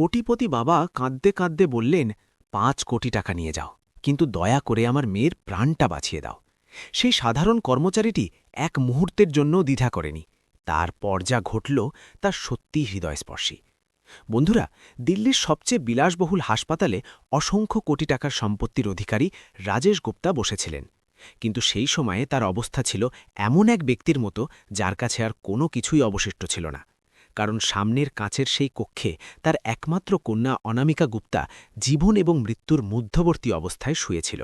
কোটিপতি বাবা কাঁদতে কাঁদতে বললেন, ৫ কোটি টাকা নিয়ে যাও, কিন্তু দয়া করে আমার মেয়ের প্রাণটা বাঁচিয়ে দাও। সেই সাধারণ কর্মচারীটি এক মুহূর্তের জন্য দ্বিধা করেনি। তারপর যা ঘটল তা সত্যিই হৃদয়স্পর্শী। বন্ধুরা, দিল্লির সবচেয়ে বিলাসবহুল হাসপাতালে অসংখ্য কোটি টাকার সম্পত্তির অধিকারী রাজেশ গুপ্তা বসেছিলেন। কিন্তু সেই সময়ে তার অবস্থা ছিল এমন এক ব্যক্তির মতো যার কাছে আর কোনো কিছুই অবশিষ্ট ছিল না। কারণ সামনের কাঁচের সেই কক্ষে তার একমাত্র কন্যা অনামিকা গুপ্তা জীবন এবং মৃত্যুর মধ্যবর্তী অবস্থায় শুয়েছিল।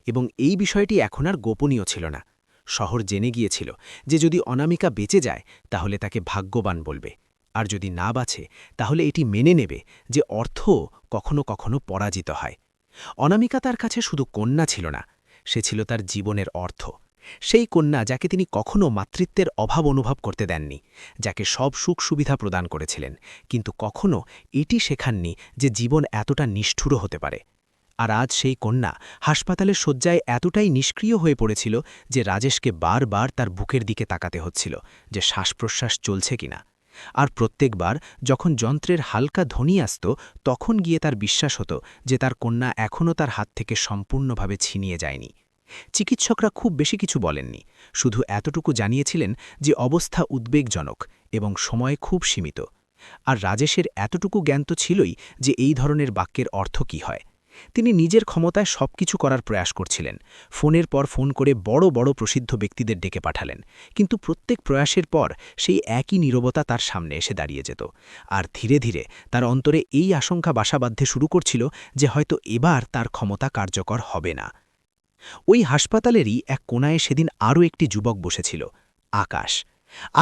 এবং এই বিষয়টি এখন আর গোপনীয় ছিল না। শহর জেনে গিয়েছিল যে যদি অনামিকা বেঁচে যায় তাহলে তাকে ভাগ্যবান বলবে, আর যদি না বাঁচে তাহলে এটি মেনে নেবে যে অর্থও কখনো কখনো পরাজিত হয়। অনামিকা তার কাছে শুধু কন্যা ছিল না, সে ছিল তার জীবনের অর্থ। সেই কন্যা যাকে তিনি কখনো মাতৃত্বের অভাব অনুভব করতে দেননি, যাকে সব সুখ সুবিধা প্রদান করেছিলেন, কিন্তু কখনো এটি শেখাননি যে জীবন এতটা নিষ্ঠুরও হতে পারে। আর আজ সেই কন্যা হাসপাতালের শয্যায় এতটাই নিষ্ক্রিয় হয়ে পড়েছিল যে রাজেশকে বারবার তার বুকের দিকে তাকাতে হচ্ছিল যে শ্বাসপ্রশ্বাস চলছে কিনা। আর প্রত্যেকবার যখন যন্ত্রের হালকা ধ্বনি আসত, তখন গিয়ে তার বিশ্বাস হতো যে তার কন্যা এখনও তার হাত থেকে সম্পূর্ণভাবে ছিনিয়ে যায়নি। চিকিৎসকরা খুব বেশি কিছু বলেননি, শুধু এতটুকু জানিয়েছিলেন যে অবস্থা উদ্বেগজনক এবং সময় খুব সীমিত। আর রাজেশের এতটুকু জ্ঞান তো ছিলই যে এই ধরনের বাক্যের অর্থ কী হয়। তিনি নিজের ক্ষমতায় সবকিছু করার প্রয়াস করছিলেন। ফোনের পর ফোন করে বড় বড় প্রসিদ্ধ ব্যক্তিদের ডেকে পাঠালেন, কিন্তু প্রত্যেক প্রয়াসের পর সেই একই নীরবতা তার সামনে এসে দাঁড়িয়ে যেত। আর ধীরে ধীরে তার অন্তরে এই আশঙ্কা বাসা বাঁধতে শুরু করছিল যে হয়তো এবার তার ক্ষমতা কার্যকর হবে না। ওই হাসপাতালেরই এক কোণায় সেদিন আরও একটি যুবক বসেছিল, আকাশ।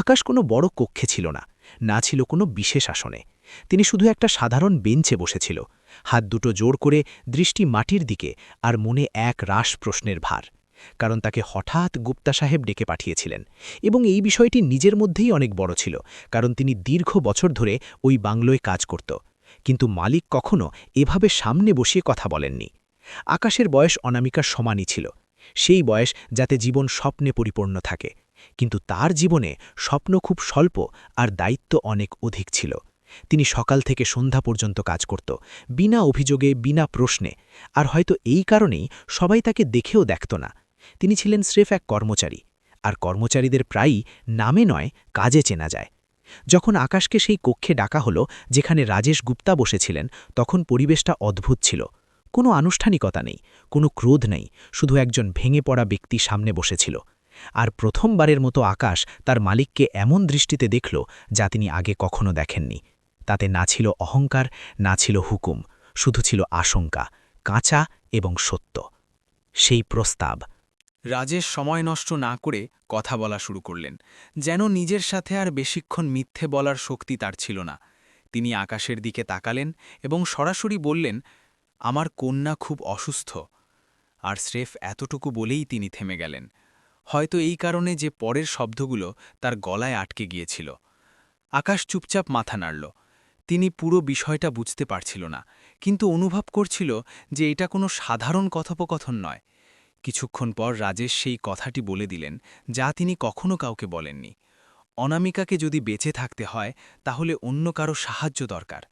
আকাশ কোনো বড় কক্ষে ছিল না, না ছিল কোনো বিশেষ আসনে। তিনি শুধু একটা সাধারণ বেঞ্চে বসেছিল, হাত দুটো জোর করে, দৃষ্টি মাটির দিকে, আর মনে এক রাশ প্রশ্নের ভার। কারণ তাকে হঠাৎ গুপ্তা সাহেব ডেকে পাঠিয়েছিলেন, এবং এই বিষয়টি নিজের মধ্যেই অনেক বড় ছিল, কারণ তিনি দীর্ঘ বছর ধরে ওই বাংলোয় কাজ করত। কিন্তু মালিক কখনো এভাবে সামনে বসিয়ে কথা বলেননি। আকাশের বয়স অনামিকার সমানই ছিল, সেই বয়স যাতে জীবন স্বপ্নে পরিপূর্ণ থাকে। কিন্তু তার জীবনে স্বপ্ন খুব স্বল্প আর দায়িত্ব অনেক অধিক ছিল। তিনি সকাল থেকে সন্ধ্যা পর্যন্ত কাজ করত, বিনা অভিযোগে, বিনা প্রশ্নে। আর হয়তো এই কারণেই সবাই তাকে দেখেও দেখত না। তিনি ছিলেন স্রেফ এক কর্মচারী, আর কর্মচারীদের প্রায়ই নামে নয়, কাজে চেনা যায়। যখন আকাশকে সেই কক্ষে ডাকা হলো যেখানে রাজেশ গুপ্তা বসেছিলেন, তখন পরিবেশটা অদ্ভুত ছিল। কোনো আনুষ্ঠানিকতা নেই, কোনো ক্রোধ নেই, শুধু একজন ভেঙে পড়া ব্যক্তি সামনে বসেছিল। আর প্রথমবারের মতো আকাশ তার মালিককে এমন দৃষ্টিতে দেখল যা তিনি আগে কখনো দেখেননি। তাতে না ছিল অহংকার, না ছিল হুকুম, শুধু ছিল আশঙ্কা, কাঁচা এবং সত্য। সেই প্রস্তাব। রাজেশ সময় নষ্ট না করে কথা বলা শুরু করলেন, যেন নিজের সাথে আর বেশিক্ষণ মিথ্যে বলার শক্তি তার ছিল না। তিনি আকাশের দিকে তাকালেন এবং সরাসরি বললেন, আমার কন্যা খুব অসুস্থ। আর স্রেফ এতটুকু বলেই তিনি থেমে গেলেন, হয়তো এই কারণে যে পরের শব্দগুলো তার গলায় আটকে গিয়েছিল। আকাশ চুপচাপ মাথা নাড়ল। তিনি পুরো বিষয়টা বুঝতে পারছিল না, কিন্তু অনুভব করছিল যে এটা কোনো সাধারণ কথোপকথন নয়। কিছুক্ষণ পর রাজেশ সেই কথাটি বলে দিলেন যা তিনি কখনো কাউকে বলেননি। অনামিকাকে যদি বেঁচে থাকতে হয় তাহলে অন্য কারো সাহায্য দরকার।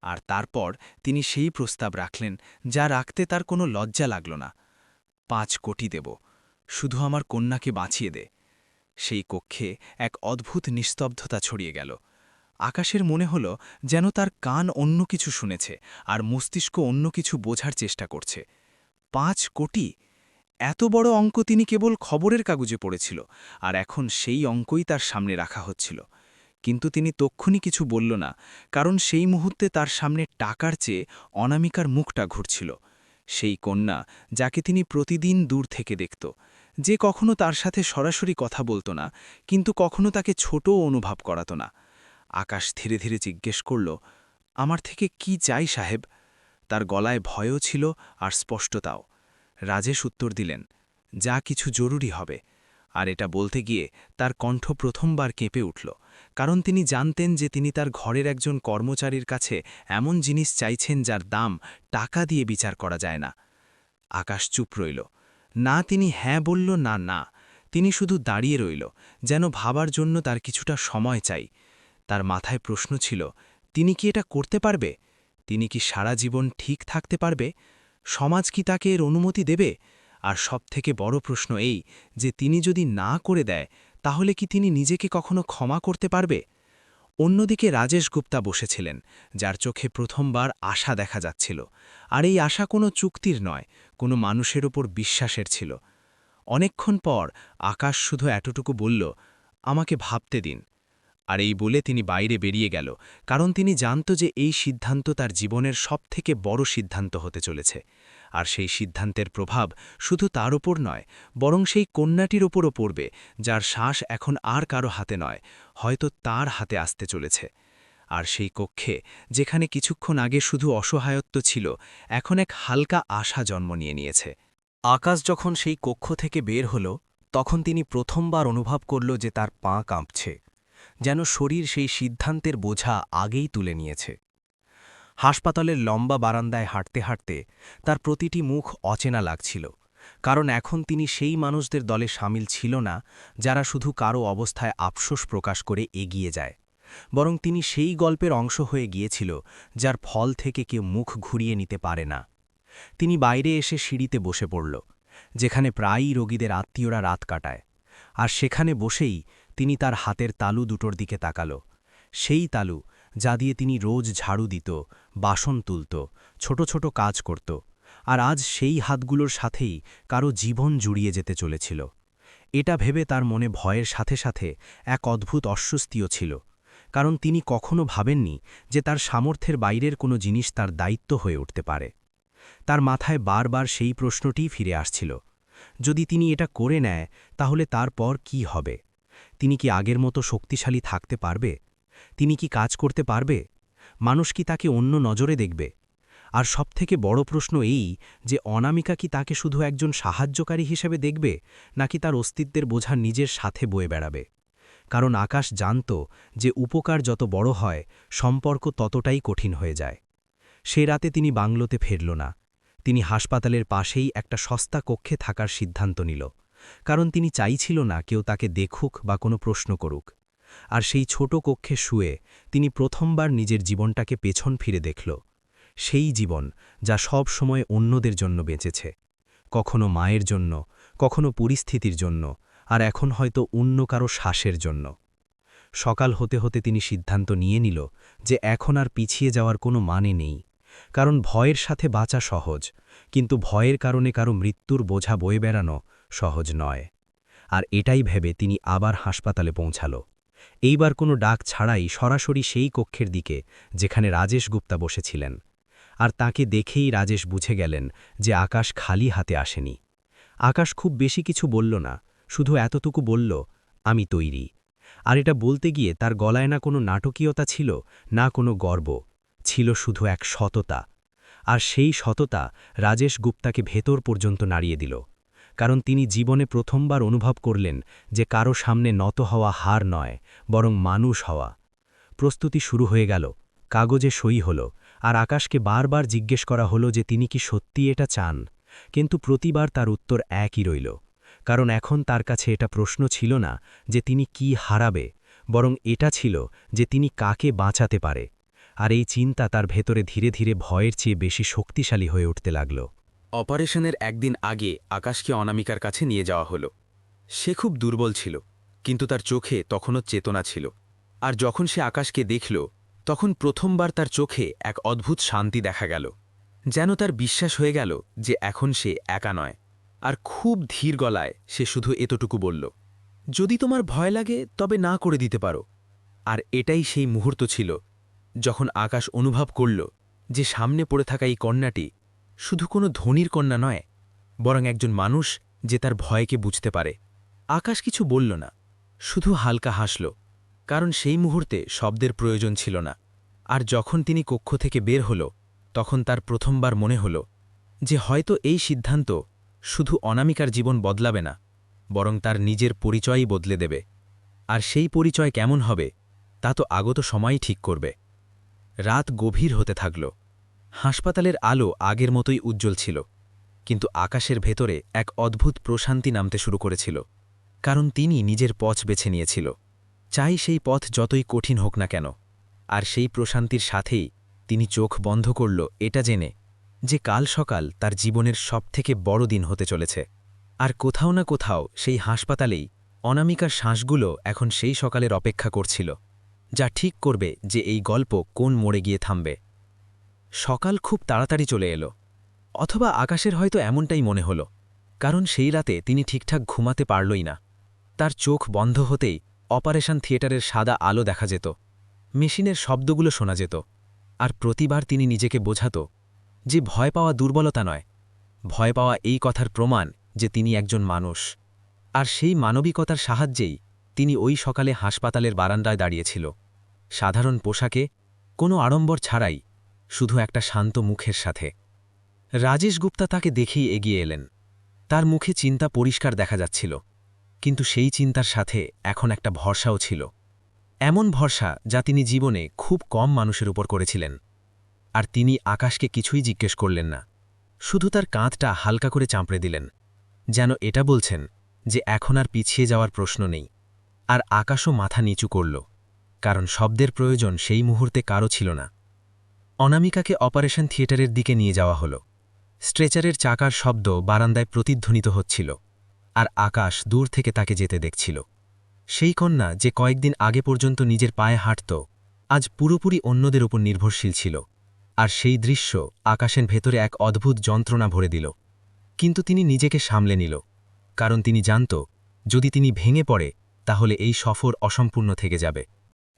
আর তারপর তিনি সেই প্রস্তাব রাখলেন যা রাখতে তার কোনো লজ্জা লাগল না। ৫ কোটি দেব, শুধু আমার কন্যাকে বাঁচিয়ে দে। সেই কক্ষে এক অদ্ভুত নিস্তব্ধতা ছড়িয়ে গেল। আকাশের মনে হল যেন তার কান অন্য কিছু শুনেছে আর মস্তিষ্ক অন্য কিছু বোঝার চেষ্টা করছে। ৫ কোটি! এত বড় অঙ্ক তিনি কেবল খবরের কাগজে পড়েছিল, আর এখন সেই অঙ্কই তার সামনে রাখা হচ্ছিল। কিন্তু তিনি তক্ষুনি কিছু বলল না, কারণ সেই মুহূর্তে তার সামনে টাকার চেয়ে অনামিকার মুখটা ঘুরছিল। সেই কন্যা যাকে তিনি প্রতিদিন দূর থেকে দেখত, যে কখনো তার সাথে সরাসরি কথা বলত না, কিন্তু কখনো তাকে ছোটও অনুভব করাত না। আকাশ ধীরে ধীরে জিজ্ঞেস করল, আমার থেকে কি চাই সাহেব? তার গলায় ভয়ও ছিল আর স্পষ্টতাও। রাজেশ উত্তর দিলেন, যা কিছু জরুরি হবে। আর এটা বলতে গিয়ে তার কণ্ঠ প্রথমবার কেঁপে উঠল, কারণ তিনি জানতেন যে তিনি তার ঘরের একজন কর্মচারীর কাছে এমন জিনিস চাইছেন যার দাম টাকা দিয়ে বিচার করা যায় না। আকাশ চুপ রইল। না তিনি হ্যাঁ বলল, না না, তিনি শুধু দাঁড়িয়ে রইল, যেন ভাবার জন্য তার কিছুটা সময় চাই। তার মাথায় প্রশ্ন ছিল, তিনি কি এটা করতে পারবে? তিনি কি সারা জীবন ঠিক থাকতে পারবে? সমাজ কি তাকে এর অনুমতি দেবে? আর সবথেকে বড় প্রশ্ন এই যে তিনি যদি না করে দেয়, তাহলে কি তিনি নিজেকে কখনো ক্ষমা করতে পারবে? অন্যদিকে রাজেশ গুপ্তা বসেছিলেন, যার চোখে প্রথমবার আশা দেখা যাচ্ছিল। আর এই আশা কোনো চুক্তির নয়, কোনো মানুষের ওপর বিশ্বাসের ছিল। অনেকক্ষণ পর আকাশ শুধু এতটুকু বলল, আমাকে ভাবতে দিন। আর এই বলে তিনি বাইরে বেরিয়ে গেল, কারণ তিনি জানত যে এই সিদ্ধান্ত তার জীবনের সবথেকে বড় সিদ্ধান্ত হতে চলেছে। আর সেই সিদ্ধান্তের প্রভাব শুধু তার ওপর নয়, বরং সেই কন্যাটির ওপরও পড়বে, যার শ্বাস এখন আর কারো হাতে নয়, হয়তো তার হাতে আসতে চলেছে। আর সেই কক্ষে, যেখানে কিছুক্ষণ আগে শুধু অসহায়ত্ব ছিল, এখন এক হালকা আশা জন্ম নিয়েছে। আকাশ যখন সেই কক্ষ থেকে বের হল, তখন তিনি প্রথমবার অনুভব করল যে তার পা কাঁপছে, যেন শরীর সেই সিদ্ধান্তের বোঝা আগেই তুলে নিয়েছে। হাসপাতালের লম্বা বারান্দায় হাঁটতে হাঁটতে তার প্রতিটি মুখ অচেনা লাগছিল, কারণ এখন তিনি সেই মানুষদের দলে সামিল ছিল না যারা শুধু কারো অবস্থায় আফসোস প্রকাশ করে এগিয়ে যায়, বরং তিনি সেই গল্পের অংশ হয়ে গিয়েছিল যার ফল থেকে কেউ মুখ ঘুরিয়ে নিতে পারে না। তিনি বাইরে এসে সিঁড়িতে বসে পড়ল, যেখানে প্রায়ই রোগীদের আত্মীয়রা রাত কাটায়। আর সেখানে বসেই তিনি তার হাতের তালু দুটোর দিকে তাকাল, সেই তালু যা দিয়ে তিনি রোজ ঝাড়ু দিত, বাসন তুলত, ছোট ছোট কাজ করত। আর আজ সেই হাতগুলোর সাথেই কারো জীবন জুড়িয়ে যেতে চলেছিল। এটা ভেবে তার মনে ভয়ের সাথে সাথে এক অদ্ভুত অস্বস্তিও ছিল, কারণ তিনি কখনো ভাবেননি যে তার সামর্থ্যের বাইরের কোনো জিনিস তার দায়িত্ব হয়ে উঠতে পারে। তার মাথায় বারবার সেই প্রশ্নটিই ফিরে আসছিল, যদি তিনি এটা করে নেয় তাহলে তারপর কি হবে? তিনি কি আগের মতো শক্তিশালী থাকতে পারবে? তিনি কি কাজ করতে পারবে? মানুষ কি তাকে অন্য নজরে দেখবে? আর সবথেকে বড় প্রশ্ন এই যে অনামিকা কি তাকে শুধু একজন সাহায্যকারী হিসেবে দেখবে, নাকি তার অস্তিত্বের বোঝা নিজের সাথে বয়ে বেড়াবে? কারণ আকাশ জানত যে উপকার যত বড় হয়, সম্পর্ক ততটাই কঠিন হয়ে যায়। সে রাতে তিনি বাংলোতে ফিরল না। তিনি হাসপাতালের পাশেই একটা সস্তা কক্ষে থাকার সিদ্ধান্ত নিল, কারণ তিনি চাইছিল না কেউ তাকে দেখুক বা কোনো প্রশ্ন করুক। আর সেই ছোট কক্ষে শুয়ে তিনি প্রথমবার নিজের জীবনটাকে পেছন ফিরে দেখল, সেই জীবন যা সব সময় অন্যদের জন্য বেঁচেছে, কখনো মায়ের জন্য, কখনো পরিস্থিতির জন্য, আর এখন হয়তো অন্য কারো শ্বাসের জন্য। সকাল হতে হতে তিনি সিদ্ধান্ত নিয়ে নিল যে এখন আর পিছিয়ে যাওয়ার কোনো মানে নেই, কারণ ভয়ের সাথে বাঁচা সহজ, কিন্তু ভয়ের কারণে কারো মৃত্যুর বোঝা বয়ে বেড়ানো সহজ নয়। আর এটাই ভেবে তিনি আবার হাসপাতালে পৌঁছাল, এইবার কোনো ডাক ছাড়াই সরাসরি সেই কক্ষের দিকে যেখানে রাজেশ গুপ্তা বসেছিলেন। আর তাকে দেখেই রাজেশ বুঝে গেলেন যে আকাশ খালি হাতে আসেনি। আকাশ খুব বেশি কিছু বলল না, শুধু এতটুকু বলল, আমি তৈরি। আর এটা বলতে গিয়ে তার গলায় না কোনো নাটকীয়তা ছিল, না কোনো গর্ব, ছিল শুধু এক সততা। আর সেই সততা রাজেশ গুপ্তাকে ভেতর পর্যন্ত নাড়িয়ে দিল, কারণ তিনি জীবনে প্রথমবার অনুভব করলেন যে কারো সামনে নত হওয়া হার নয়, বরং মানুষ হওয়া। প্রস্তুতি শুরু হয়ে গেল, কাগজে সই হল, আর আকাশকে বারবার জিজ্ঞেস করা হলো যে তিনি কি সত্যি এটা চান। কিন্তু প্রতিবার তার উত্তর একই রইল, কারণ এখন তার কাছে এটা প্রশ্ন ছিল না যে তিনি কি হারাবে, বরং এটা ছিল যে তিনি কাকে বাঁচাতে পারে। আর এই চিন্তা তার ভেতরে ধীরে ধীরে ভয়ের চেয়ে বেশি শক্তিশালী হয়ে উঠতে লাগল। অপারেশনের একদিন আগে আকাশকে অনামিকার কাছে নিয়ে যাওয়া হলো। সে খুব দুর্বল ছিল, কিন্তু তার চোখে তখনও চেতনা ছিল। আর যখন সে আকাশকে দেখল, তখন প্রথমবার তার চোখে এক অদ্ভুত শান্তি দেখা গেল, যেন তার বিশ্বাস হয়ে গেল যে এখন সে একা নয়। আর খুব ধীর গলায় সে শুধু এতটুকু বলল, যদি তোমার ভয় লাগে তবে না করে দিতে পারো। আর এটাই সেই মুহূর্ত ছিল যখন আকাশ অনুভব করল যে সামনে পড়ে থাকা এই কন্যাটি শুধু কোনো ধনীর কন্যা নয়, বরং একজন মানুষ যে তার ভয়কে বুঝতে পারে। আকাশ কিছু বলল না, শুধু হালকা হাসল, কারণ সেই মুহূর্তে শব্দের প্রয়োজন ছিল না। আর যখন তিনি কক্ষ থেকে বের হল, তখন তার প্রথমবার মনে হল যে হয়তো এই সিদ্ধান্ত শুধু অনামিকার জীবন বদলাবে না, বরং তার নিজের পরিচয়ই বদলে দেবে। আর সেই পরিচয় কেমন হবে তা তো আগত সময়ই ঠিক করবে। রাত গভীর হতে থাকল। হাসপাতালের আলো আগের মতোই উজ্জ্বল ছিল, কিন্তু আকাশের ভেতরে এক অদ্ভুত প্রশান্তি নামতে শুরু করেছিল, কারণ তিনি নিজের পথ বেছে নিয়েছিল, চাই সেই পথ যতই কঠিন হোক না কেন। আর সেই প্রশান্তির সাথেই তিনি চোখ বন্ধ করল এটা জেনে যে কাল সকাল তার জীবনের সবথেকে বড় দিন হতে চলেছে। আর কোথাও না কোথাও সেই হাসপাতালেই অনামিকার শ্বাসগুলো এখন সেই সকালের অপেক্ষা করছিল, যা ঠিক করবে যে এই গল্প কোন মোড়ে গিয়ে থামবে। সকাল খুব তাড়াতাড়ি চলে এলো, অথবা আকাশের হয়তো এমনটাই মনে হলো, কারণ সেই রাতে তিনি ঠিকঠাক ঘুমাতে পারলই না। তার চোখ বন্ধ হতেই অপারেশন থিয়েটারের সাদা আলো দেখা যেত, মেশিনের শব্দগুলো শোনা যেত, আর প্রতিবার তিনি নিজেকে বোঝাত যে ভয় পাওয়া দুর্বলতা নয়, ভয় পাওয়া এই কথার প্রমাণ যে তিনি একজন মানুষ। আর সেই মানবিকতার সাহায্যেই তিনি ওই সকালে হাসপাতালের বারান্দায় দাঁড়িয়েছিল, সাধারণ পোশাকে, কোনো আড়ম্বর ছাড়াই, শুধু একটা শান্ত মুখের সাথে। রাজেশ গুপ্তা তাকে দেখেই এগিয়ে এলেন। তার মুখে চিন্তা পরিষ্কার দেখা যাচ্ছিল, কিন্তু সেই চিন্তার সাথে এখন একটা ভরসাও ছিল, এমন ভরসা যা তিনি জীবনে খুব কম মানুষের উপর করেছিলেন। আর তিনি আকাশকে কিছুই জিজ্ঞেস করলেন না, শুধু তার কাঁধটা হালকা করে চাঁপড়ে দিলেন, যেন এটা বলছেন যে এখন আর পিছিয়ে যাওয়ার প্রশ্ন নেই। আর আকাশও মাথা নিচু করল, কারণ শব্দের প্রয়োজন সেই মুহূর্তে কারও ছিল না। অনামিকাকে অপারেশন থিয়েটারের দিকে নিয়ে যাওয়া হলো। স্ট্রেচারের চাকার শব্দ বারান্দায় প্রতিধ্বনিত হচ্ছিল, আর আকাশ দূর থেকে তাকে যেতে দেখছিল। সেই কন্যা যে কয়েকদিন আগে পর্যন্ত নিজের পায়ে হাঁটত, আজ পুরোপুরি অন্যদের উপর নির্ভরশীল ছিল। আর সেই দৃশ্য আকাশের ভেতরে এক অদ্ভুত যন্ত্রণা ভরে দিল। কিন্তু তিনি নিজেকে সামলে নিল, কারণ তিনি জানত যদি তিনি ভেঙে পড়ে তাহলে এই সফর অসম্পূর্ণ থেকে যাবে।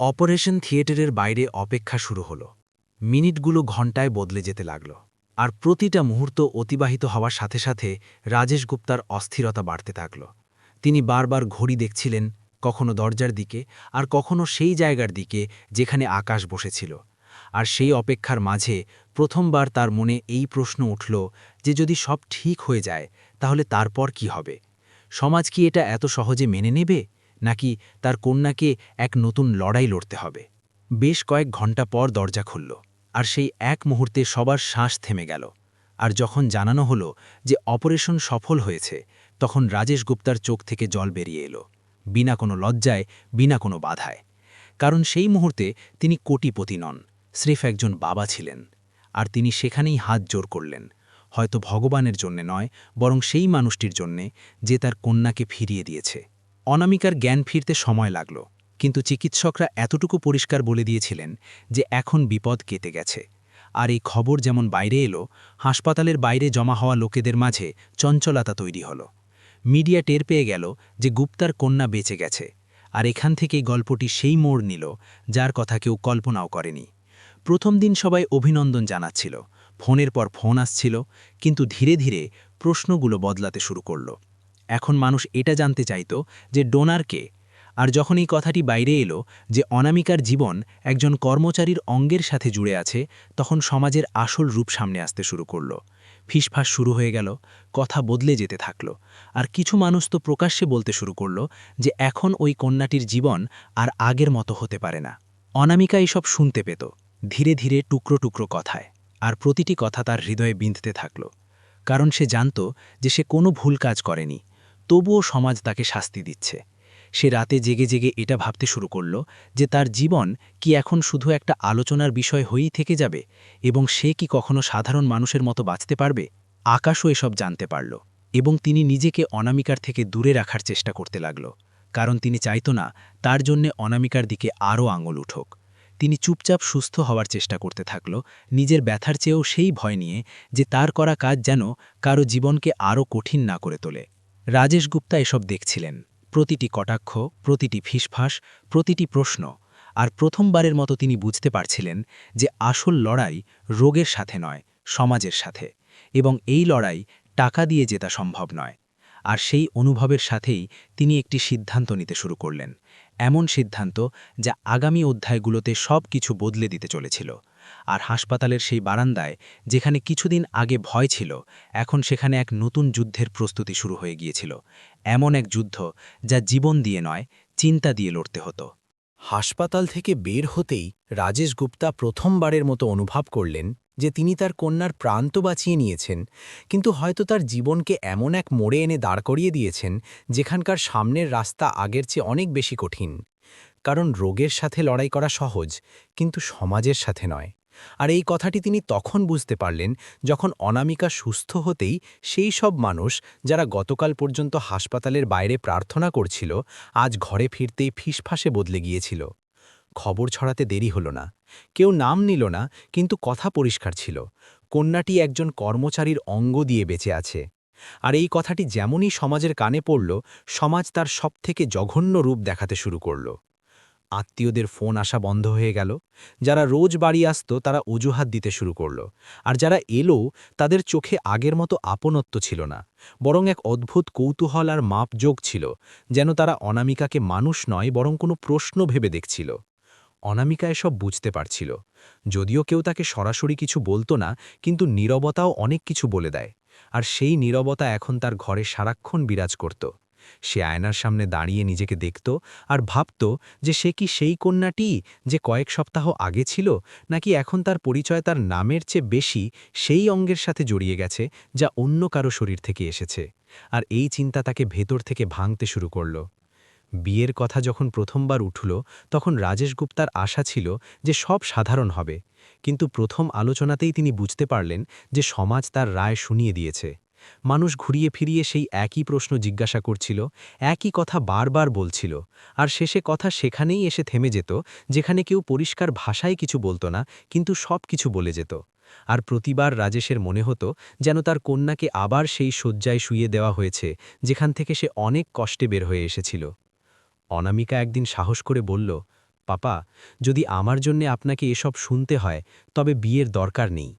অপারেশন থিয়েটারের বাইরে অপেক্ষা শুরু হলো। মিনিটগুলো ঘণ্টায় বদলে যেতে লাগল, আর প্রতিটা মুহূর্ত অতিবাহিত হওয়ার সাথে সাথে রাজেশ গুপ্তার অস্থিরতা বাড়তে থাকল। তিনি বারবার ঘড়ি দেখছিলেন, কখনো দরজার দিকে আর কখনো সেই জায়গার দিকে যেখানে আকাশ বসেছিল। আর সেই অপেক্ষার মাঝে প্রথমবার তার মনে এই প্রশ্ন উঠল যে যদি সব ঠিক হয়ে যায় তাহলে তারপর কি হবে? সমাজ কি এটা এত সহজে মেনে নেবে, নাকি তার কন্যাকে এক নতুন লড়াই লড়তে হবে? বেশ কয়েক ঘণ্টা পর দরজা খুলল, আর সেই এক মুহূর্তে সবার শ্বাস থেমে গেল। আর যখন জানানো হলো যে অপারেশন সফল হয়েছে, তখন রাজেশ গুপ্তার চোখ থেকে জল বেরিয়ে এলো, বিনা কোনো লজ্জায়, বিনা কোনো বাধায়। কারণ সেই মুহূর্তে তিনি কোটিপতি নন, স্রেফ একজন বাবা ছিলেন। আর তিনি সেখানেই হাত জোর করলেন, হয়তো ভগবানের জন্যে নয়, বরং সেই মানুষটির জন্যে যে তার কন্যাকে ফিরিয়ে দিয়েছে। অনামিকার জ্ঞান ফিরতে সময় লাগল, কিন্তু চিকিৎসকরা এতটুকু পরিষ্কার বলে দিয়েছিলেন যে এখন বিপদ কেটে গেছে। আর এই খবর যেমন বাইরে এলো, হাসপাতালের বাইরে জমা হওয়া লোকেদের মাঝে চঞ্চলতা তৈরি হলো। মিডিয়া টের পেয়ে গেল যে গুপ্তার কন্যা বেঁচে গেছে, আর এখান থেকেই গল্পটি সেই মোড় নিল যার কথা কেউ কল্পনাও করেনি। প্রথম দিন সবাই অভিনন্দন জানাচ্ছিল, ফোনের পর ফোন আসছিল, কিন্তু ধীরে ধীরে প্রশ্নগুলো বদলাতে শুরু করল। এখন মানুষ এটা জানতে চাইত যে ডোনার কে। আর যখন এই কথাটি বাইরে এলো যে অনামিকার জীবন একজন কর্মচারীর অঙ্গের সাথে জুড়ে আছে, তখন সমাজের আসল রূপ সামনে আসতে শুরু করল। ফিসফাস শুরু হয়ে গেল, কথা বদলে যেতে থাকল। আর কিছু মানুষ তো প্রকাশ্যে বলতে শুরু করল যে এখন ওই কন্যাটির জীবন আর আগের মতো হতে পারে না। অনামিকা এসব শুনতে পেত, ধীরে ধীরে টুকরো টুকরো কথায়, আর প্রতিটি কথা তার হৃদয়ে বিঁধতে থাকল। কারণ সে জানত যে সে কোনো ভুল কাজ করেনি, তবুও সমাজ তাকে শাস্তি দিচ্ছে। সে রাতে জেগে জেগে এটা ভাবতে শুরু করল যে তার জীবন কি এখন শুধু একটা আলোচনার বিষয় হয়েই থেকে যাবে, এবং সে কি কখনো সাধারণ মানুষের মতো বাঁচতে পারবে? আকাশও এসব জানতে পারল, এবং তিনি নিজেকে অনামিকার থেকে দূরে রাখার চেষ্টা করতে লাগল, কারণ তিনি চাইত না তার জন্যে অনামিকার দিকে আরও আঙুল উঠুক। তিনি চুপচাপ সুস্থ হওয়ার চেষ্টা করতে থাকল, নিজের ব্যথার চেয়েও সেই ভয় নিয়ে যে তার করা কাজ যেন কারো জীবনকে আরও কঠিন না করে তোলে। রাজেশ গুপ্তা এসব দেখছিলেন, প্রতিটি কটাক্ষ, প্রতিটি ফিসফাস, প্রতিটি প্রশ্ন। আর প্রথমবারের মতো তিনি বুঝতে পারছিলেন যে আসল লড়াই রোগের সাথে নয়, সমাজের সাথে, এবং এই লড়াই টাকা দিয়ে জেতা সম্ভব নয়। আর সেই অনুভবের সাথেই তিনি একটি সিদ্ধান্ত নিতে শুরু করলেন, এমন সিদ্ধান্ত যা আগামী অধ্যায়গুলোতে সব কিছু বদলে দিতে চলেছিল। আর হাসপাতালের সেই বারান্দায়, যেখানে কিছুদিন আগে ভয় ছিল, এখন সেখানে এক নতুন যুদ্ধের প্রস্তুতি শুরু হয়ে গিয়েছিল। এমন এক যুদ্ধ যা জীবন দিয়ে নয়, চিন্তা দিয়ে লড়তে হতো। হাসপাতাল থেকে বের হতেই রাজেশ গুপ্তা প্রথমবারের মতো অনুভব করলেন যে তিনি তার কন্যার প্রাণ তো বাঁচিয়ে নিয়েছেন, কিন্তু হয়তো তার জীবনকে এমন এক মোড়ে এনে দাঁড় করিয়ে দিয়েছেন যেখানকার সামনের রাস্তা আগের চেয়ে অনেক বেশি কঠিন। কারণ রোগের সাথে লড়াই করা সহজ, কিন্তু সমাজের সাথে নয়। আর এই কথাটি তিনি তখন বুঝতে পারলেন যখন অনামিকা সুস্থ হতেই সেই সব মানুষ যারা গতকাল পর্যন্ত হাসপাতালের বাইরে প্রার্থনা করছিল আজ ঘরে ফিরতেই ফিসফাসে বদলে গিয়েছিল। খবর ছড়াতে দেরি হল না। কেউ নাম নিল না, কিন্তু কথা পরিষ্কার ছিল, কন্যাটি একজন কর্মচারীর অঙ্গ দিয়ে বেঁচে আছে। আর এই কথাটি যেমনই সমাজের কানে পড়ল, সমাজ তার সবথেকে জঘন্য রূপ দেখাতে শুরু করল। আত্মীয়দের ফোন আসা বন্ধ হয়ে গেল। যারা রোজ বাড়ি আসত তারা অজুহাত দিতে শুরু করল, আর যারা এলো তাদের চোখে আগের মতো আপনত্ব ছিল না, বরং এক অদ্ভুত কৌতূহল আর মাপযোগ ছিল, যেন তারা অনামিকাকে মানুষ নয় বরং কোনো প্রশ্ন ভেবে দেখছিল। অনামিকা এসব বুঝতে পারছিল, যদিও কেউ তাকে সরাসরি কিছু বলতো না, কিন্তু নীরবতাও অনেক কিছু বলে দেয়। আর সেই নীরবতা এখন তার ঘরে সারাক্ষণ বিরাজ করত। সে আয়নার সামনে দাঁড়িয়ে নিজেকে দেখত আর ভাবত যে সে কি সেই কন্যাটি যে কয়েক সপ্তাহ আগে ছিল, নাকি এখন তার পরিচয় তার নামের চেয়ে বেশি সেই অঙ্গের সাথে জড়িয়ে গেছে যা অন্য কারো শরীর থেকে এসেছে। আর এই চিন্তা তাকে ভেতর থেকে ভাঙতে শুরু করল। বিয়ের কথা যখন প্রথমবার উঠল তখন রাজেশ গুপ্তার আশা ছিল যে সব সাধারণ হবে, কিন্তু প্রথম আলোচনাতেই তিনি বুঝতে পারলেন যে সমাজ তার রায় শুনিয়ে দিয়েছে। মানুষ ঘুরিয়ে ফিরিয়ে সেই একই প্রশ্ন জিজ্ঞাসা করছিল, একই কথা বারবার বলছিল, আর শেষে কথা সেখানেই এসে থেমে যেত যেখানে কেউ পরিষ্কার ভাষায় কিছু বলতো না, কিন্তু সব কিছু বলে যেত। আর প্রতিবার রাজেশের মনে হতো যেন তার কন্যাকে আবার সেই শয্যায় শুইয়ে দেওয়া হয়েছে যেখান থেকে সে অনেক কষ্টে বের হয়ে এসেছিল। অনামিকা একদিন সাহস করে বলল, পাপা, যদি আমার জন্যে আপনাকে এসব শুনতে হয় তবে বিয়ের দরকার নেই।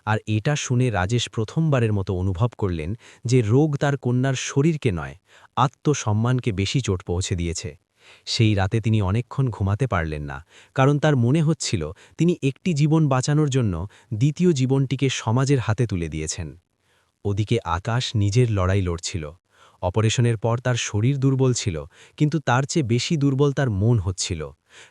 আর এটা শুনে রাজেশ প্রথমবারের মতো অনুভব করলেন যে রোগ তার কন্যার শরীরকে নয়, আত্মসম্মানকে বেশি চোট পৌঁছে দিয়েছে। সেই রাতে তিনি অনেকক্ষণ ঘুমাতে পারলেন না, কারণ তার মনে হচ্ছিল তিনি একটি জীবন বাঁচানোর জন্য দ্বিতীয় জীবনটিকে সমাজের হাতে তুলে দিয়েছেন। ওদিকে আকাশ নিজের লড়াই লড়ছিল। অপারেশনের পর তার শরীর দুর্বল ছিল, কিন্তু তার চেয়ে বেশি দুর্বল তার মন হচ্ছিল,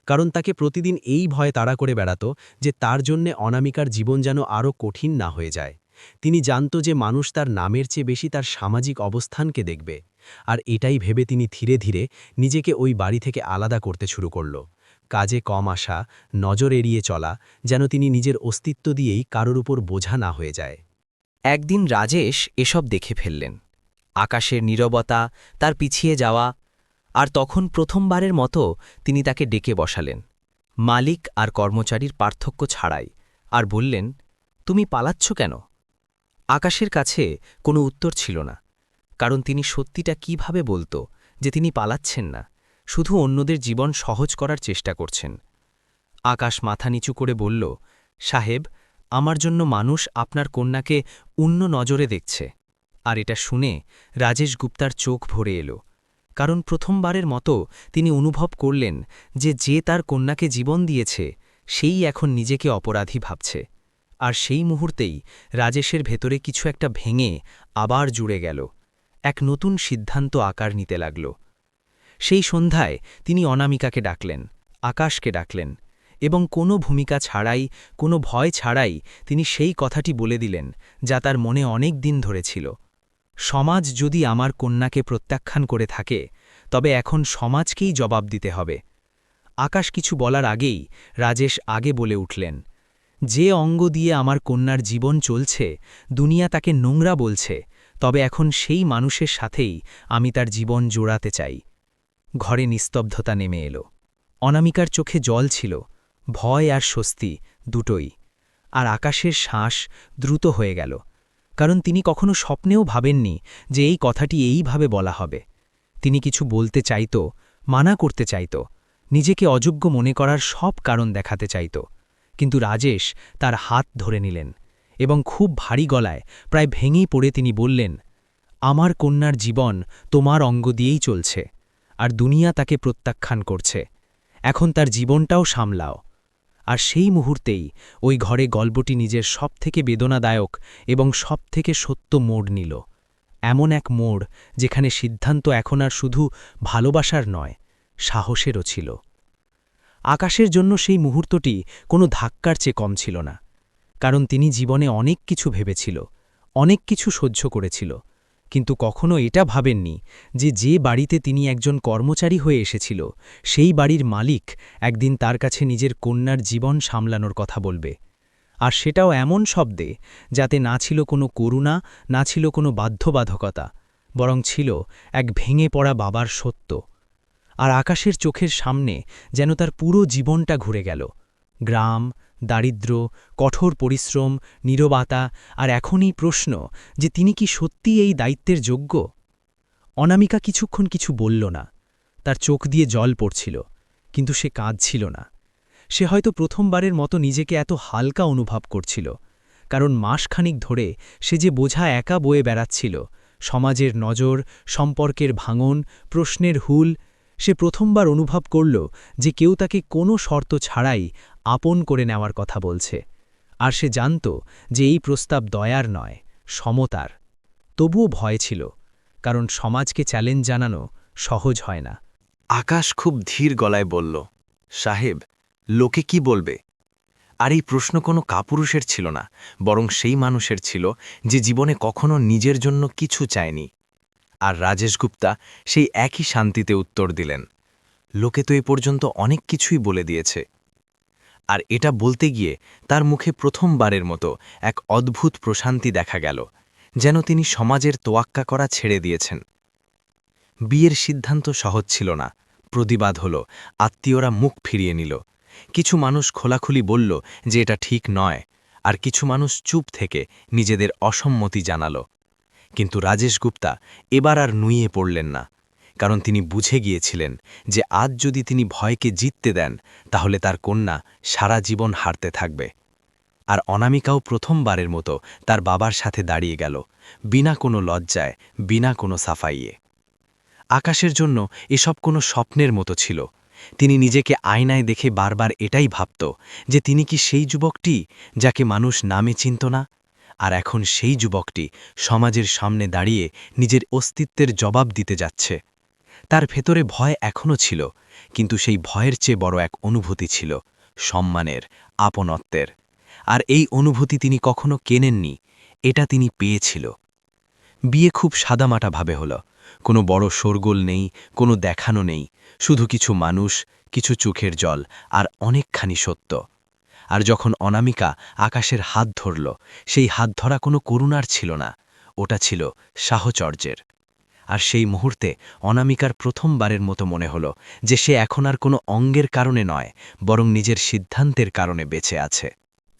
কারণ তাকে প্রতিদিন এই ভয় তাড়া করে বেড়াত যে তার জন্যে অনামিকার জীবন যেন আরও কঠিন না হয়ে যায়। তিনি জানত যে মানুষ তার নামের চেয়ে বেশি তার সামাজিক অবস্থানকে দেখবে, আর এটাই ভেবে তিনি ধীরে ধীরে নিজেকে ওই বাড়ি থেকে আলাদা করতে শুরু করল। কাজে কম আসা, নজর এড়িয়ে চলা, যেন তিনি নিজের অস্তিত্ব দিয়েই কারোর উপর বোঝা না হয়ে যায়। একদিন রাজেশ এসব দেখে ফেললেন, আকাশের নীরবতা, তার পিছিয়ে যাওয়া, আর তখন প্রথমবারের মতো তিনি তাকে ডেকে বসালেন, মালিক আর কর্মচারীর পার্থক্য ছাড়াই, আর বললেন, তুমি পালাচ্ছ কেন? আকাশের কাছে কোনো উত্তর ছিল না, কারণ তিনি সত্যিটা কিভাবে বলতো যে তিনি পালাচ্ছেন না, শুধু অন্যদের জীবন সহজ করার চেষ্টা করছেন। আকাশ মাথা নিচু করে বলল, সাহেব, আমার জন্য মানুষ আপনার কন্যাকে অন্য নজরে দেখছে। আর এটা শুনে রাজেশ গুপ্তার চোখ ভরে এলো, কারণ প্রথমবারের মতো তিনি অনুভব করলেন যে তার কন্যাকে জীবন দিয়েছে সেই এখন নিজেকে অপরাধী ভাবছে। আর সেই মুহূর্তেই রাজেশের ভেতরে কিছু একটা ভেঙে আবার জুড়ে গেল, এক নতুন সিদ্ধান্ত আকার নিতে লাগল। সেই সন্ধ্যায় তিনি অনামিকাকে ডাকলেন, আকাশকে ডাকলেন, এবং কোনো ভূমিকা ছাড়াই, কোনো ভয় ছাড়াই তিনি সেই কথাটি বলে দিলেন যা তার মনে অনেক দিন ধরে ছিল। সমাজ যদি আমার কন্যাকে প্রত্যাখ্যান করে থাকে, তবে এখন সমাজকেই জবাব দিতে হবে। আকাশ কিছু বলার আগেই রাজেশ আগে বলে উঠলেন, যে অঙ্গ দিয়ে আমার কন্যার জীবন চলছে, দুনিয়া তাকে নোংরা বলছে, তবে এখন সেই মানুষের সাথেই আমি তার জীবন জোড়াতে চাই। ঘরে নিস্তব্ধতা নেমে এলো। অনামিকার চোখে জল ছিল, ভয় আর স্বস্তি দুটোই। আর আকাশের শ্বাস দ্রুত হয়ে গেল, কারণ তিনি কখনো স্বপ্নেও ভাবেননি যে এই কথাটি এইভাবে বলা হবে। তিনি কিছু বলতে চাইত, মানা করতে চাইত, নিজেকে অযোগ্য মনে করার সব কারণ দেখাতে চাইত, কিন্তু রাজেশ তার হাত ধরে নিলেন এবং খুব ভারী গলায়, প্রায় ভেঙেই পড়ে তিনি বললেন, আমার কন্যার জীবন তোমার অঙ্গ দিয়েই চলছে, আর দুনিয়া তাকে প্রত্যাখ্যান করছে। এখন তার জীবনটাও সামলাও। আর সেই মুহূর্তেই ওই ঘরে গল্পটি নিজের সবথেকে বেদনাদায়ক এবং সবথেকে সত্য মোড় নিল, এমন এক মোড় যেখানে সিদ্ধান্ত এখন আর শুধু ভালোবাসার নয়, সাহসেরও ছিল। আকাশের জন্য সেই মুহূর্তটি কোনো ধাক্কার চেয়ে কম ছিল না, কারণ তিনি জীবনে অনেক কিছু ভেবেছিল, অনেক কিছু সহ্য করেছিল, কিন্তু কখনো এটা ভাবেননি যে বাড়িতে তিনি একজন কর্মচারী হয়ে এসেছিল, সেই বাড়ির মালিক একদিন তার কাছে নিজের কন্যার জীবন সামলানোর কথা বলবে। আর সেটাও এমন শব্দে যাতে না ছিল কোনো করুণা, না ছিল কোনো বাধ্যবাধকতা, বরং ছিল এক ভেঙে পড়া বাবার সত্য। আর আকাশের চোখের সামনে যেন তার পুরো জীবনটা ঘুরে গেল। গ্রাম, দারিদ্র্য, কঠোর পরিশ্রম, নীরবতা, আর এখনই প্রশ্ন যে তিনি কি সত্যি এই দায়িত্বের যোগ্য। অনামিকা কিছুক্ষণ কিছু বলল না। তার চোখ দিয়ে জল পড়ছিল, কিন্তু সে কাঁদছিল না। সে হয়তো প্রথমবারের মতো নিজেকে এত হালকা অনুভব করছিল, কারণ মাসখানিক ধরে সে যে বোঝা একা বয়ে বেড়াচ্ছিল, সমাজের নজর, সম্পর্কের ভাঙন, প্রশ্নের হুল, সে প্রথমবার অনুভব করল যে কেউ তাকে কোনো শর্ত ছাড়াই আপন করে নেওয়ার কথা বলছে। আর সে জানত যে এই প্রস্তাব দয়ার নয়, সমতার। তবুও ভয় ছিল, কারণ সমাজকে চ্যালেঞ্জ জানানো সহজ হয় না। আকাশ খুব ধীর গলায় বলল, সাহেব, লোকে কি বলবে? আর এই প্রশ্ন কোনো কাপুরুষের ছিল না, বরং সেই মানুষের ছিল যে জীবনে কখনো নিজের জন্য কিছু চায়নি। আর রাজেশ গুপ্তা সেই একই শান্তিতে উত্তর দিলেন, লোকে তো এ পর্যন্ত অনেক কিছুই বলে দিয়েছে। আর এটা বলতে গিয়ে তার মুখে প্রথমবারের মতো এক অদ্ভুত প্রশান্তি দেখা গেল, যেন তিনি সমাজের তোয়াক্কা করা ছেড়ে দিয়েছেন। বিয়ের সিদ্ধান্ত সহজ ছিল না। প্রতিবাদ হল, আত্মীয়রা মুখ ফিরিয়ে নিল। কিছু মানুষ খোলাখুলি বলল যে এটা ঠিক নয়, আর কিছু মানুষ চুপ থেকে নিজেদের অসম্মতি জানাল। কিন্তু রাজেশ গুপ্তা এবার আর নুইয়ে পড়লেন না, কারণ তিনি বুঝে গিয়েছিলেন যে আজ যদি তিনি ভয়কে জিততে দেন, তাহলে তার কন্যা সারা জীবন হারতে থাকবে। আর অনামিকাও প্রথমবারের মতো তার বাবার সাথে দাঁড়িয়ে গেল, বিনা কোনো লজ্জায়, বিনা কোনো সাফাইয়ে। আকাশের জন্য এসব কোনো স্বপ্নের মতো ছিল। তিনি নিজেকে আয়নায় দেখে বারবার এটাই ভাবত যে তিনি কি সেই যুবকটি যাকে মানুষ নামে চিনত না। আর এখন সেই যুবকটি সমাজের সামনে দাঁড়িয়ে নিজের অস্তিত্বের জবাব দিতে যাচ্ছে। তার ভেতরে ভয় এখনও ছিল, কিন্তু সেই ভয়ের চেয়ে বড় এক অনুভূতি ছিল, সম্মানের, আপনত্বের। আর এই অনুভূতি তিনি কখনো কেনেননি, এটা তিনি পেয়েছিল। বিয়ে খুব সাদামাটাভাবে হল, কোনো বড় শোরগোল নেই, কোনো দেখানো নেই, শুধু কিছু মানুষ, কিছু চোখের জল, আর অনেকখানি সত্য। আর যখন অনামিকা আকাশের হাত ধরল, সেই হাত ধরা কোনো করুণার ছিল না, ওটা ছিল সাহচর্যের। আর সেই মুহূর্তে অনামিকার প্রথমবারের মতো মনে হল যে সে এখন আর কোনো অঙ্গের কারণে নয়, বরং নিজের সিদ্ধান্তের কারণে বেঁচে আছে।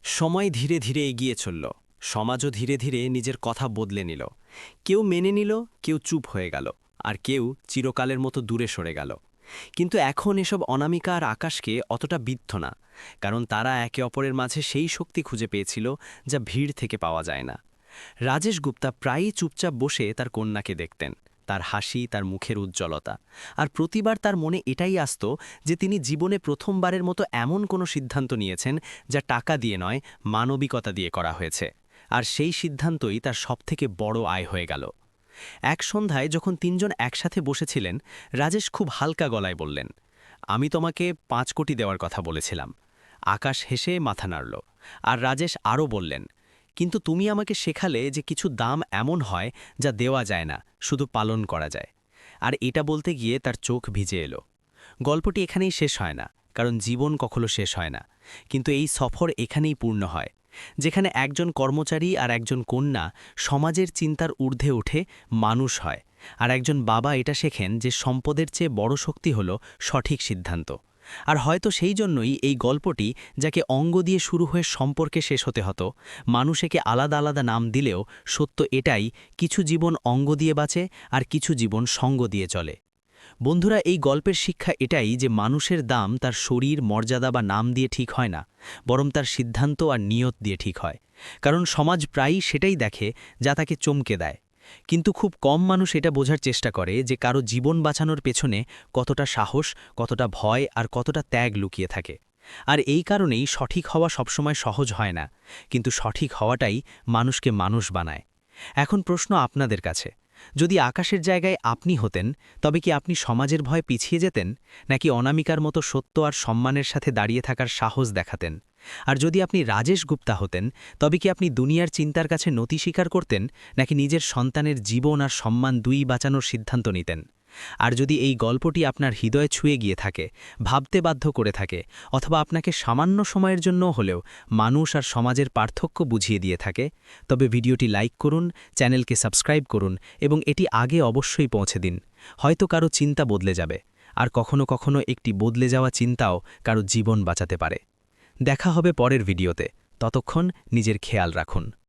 সময় ধীরে ধীরে এগিয়ে চলল, সমাজও ধীরে ধীরে নিজের কথা বদলে নিল। কেউ মেনে নিল, কেউ চুপ হয়ে গেল, আর কেউ চিরকালের মতো দূরে সরে গেল। কিন্তু এখন এসব অনামিকা আর আকাশকে অতটা বিদ্ধ না, কারণ তারা একে অপরের মাঝে সেই শক্তি খুঁজে পেয়েছিল যা ভিড় থেকে পাওয়া যায় না। রাজেশ গুপ্তা প্রায়ই চুপচাপ বসে তার কন্যাকে দেখতেন, তার হাসি, তার মুখের উজ্জ্বলতা। আর প্রতিবার তার মনে এটাই আসত যে তিনি জীবনে প্রথমবারের মতো এমন কোনো সিদ্ধান্ত নিয়েছেন যা টাকা দিয়ে নয়, মানবিকতা দিয়ে করা হয়েছে। আর সেই সিদ্ধান্তই তার সবথেকে বড় আয় হয়ে গেল। এক সন্ধ্যায় যখন তিনজন একসাথে বসেছিলেন, রাজেশ খুব হালকা গলায় বললেন, আমি তোমাকে 5 কোটি দেওয়ার কথা বলেছিলাম। আকাশ হেসে মাথা নাড়ল, আর রাজেশ আরও বললেন, কিন্তু তুমি আমাকে শেখালে যে কিছু দাম এমন হয় যা দেওয়া যায় না, শুধু পালন করা যায়। আর এটা বলতে গিয়ে তার চোখ ভিজে এলো। গল্পটি এখানেই শেষ হয় না, কারণ জীবন কখনো শেষ হয় না, কিন্তু এই সফর এখানেই পূর্ণ হয়, যেখানে একজন কর্মচারী আর একজন কন্যা সমাজের চিন্তার ঊর্ধ্বে উঠে মানুষ হয়, আর একজন বাবা এটা শেখেন যে সম্পদের চেয়ে বড় শক্তি হল সঠিক সিদ্ধান্ত। আর হয়তো সেই জন্যই এই গল্পটি, যাকে অঙ্গ দিয়ে শুরু হয়ে সম্পর্কে শেষ হতে হতো, মানুষকে আলাদা আলাদা নাম দিলেও সত্য এটাই, কিছু জীবন অঙ্গ দিয়ে বাঁচে আর কিছু জীবন সঙ্গ দিয়ে চলে। বন্ধুরা, এই গল্পের শিক্ষা এটাই যে মানুষের দাম তার শরীর, মর্যাদা বা নাম দিয়ে ঠিক হয় না, বরং তার সিদ্ধান্ত আর নিয়ত দিয়ে ঠিক হয়। কারণ সমাজ প্রায়ই সেটাই দেখে যা তাকে চমকে দেয়, কিন্তু খুব কম মানুষ এটা বোঝার চেষ্টা করে যে কারো জীবন বাঁচানোর পেছনে কতটা সাহস, কতটা ভয় আর কতটা ত্যাগ লুকিয়ে থাকে। আর এই কারণেই সঠিক হওয়া সবসময় সহজ হয় না, কিন্তু সঠিক হওয়াটাই মানুষকে মানুষ বানায়। এখন প্রশ্ন আপনাদের কাছে, যদি আকাশের জায়গায় আপনি হতেন, তবে কি আপনি সমাজের ভয় পিছিয়ে যেতেন, নাকি অনামিকার মতো সত্য আর সম্মানের সাথে দাঁড়িয়ে থাকার সাহস দেখাতেন? আর যদি আপনি রাজেশ গুপ্তা হতেন, তবে কি আপনি দুনিয়ার চিন্তার কাছে নতি স্বীকার করতেন, নাকি নিজের সন্তানের জীবন আর সম্মান দুই বাঁচানোর সিদ্ধান্ত নিতেন? আর যদি এই গল্পটি আপনার হৃদয়ে ছুঁয়ে গিয়ে থাকে, ভাবতে বাধ্য করে থাকে, অথবা আপনাকে সামান্য সময়ের জন্য হলেও মানুষ আর সমাজের পার্থক্য বুঝিয়ে দিয়ে থাকে, তবে ভিডিওটি লাইক করুন, চ্যানেলকে সাবস্ক্রাইব করুন এবং এটি আগে অবশ্যই পৌঁছে দিন। হয়তো কারো চিন্তা বদলে যাবে, আর কখনো কখনো একটি বদলে যাওয়া চিন্তাও কারো জীবন বাঁচাতে পারে। দেখা হবে পরের ভিডিওতে, ততক্ষণ নিজের খেয়াল রাখুন।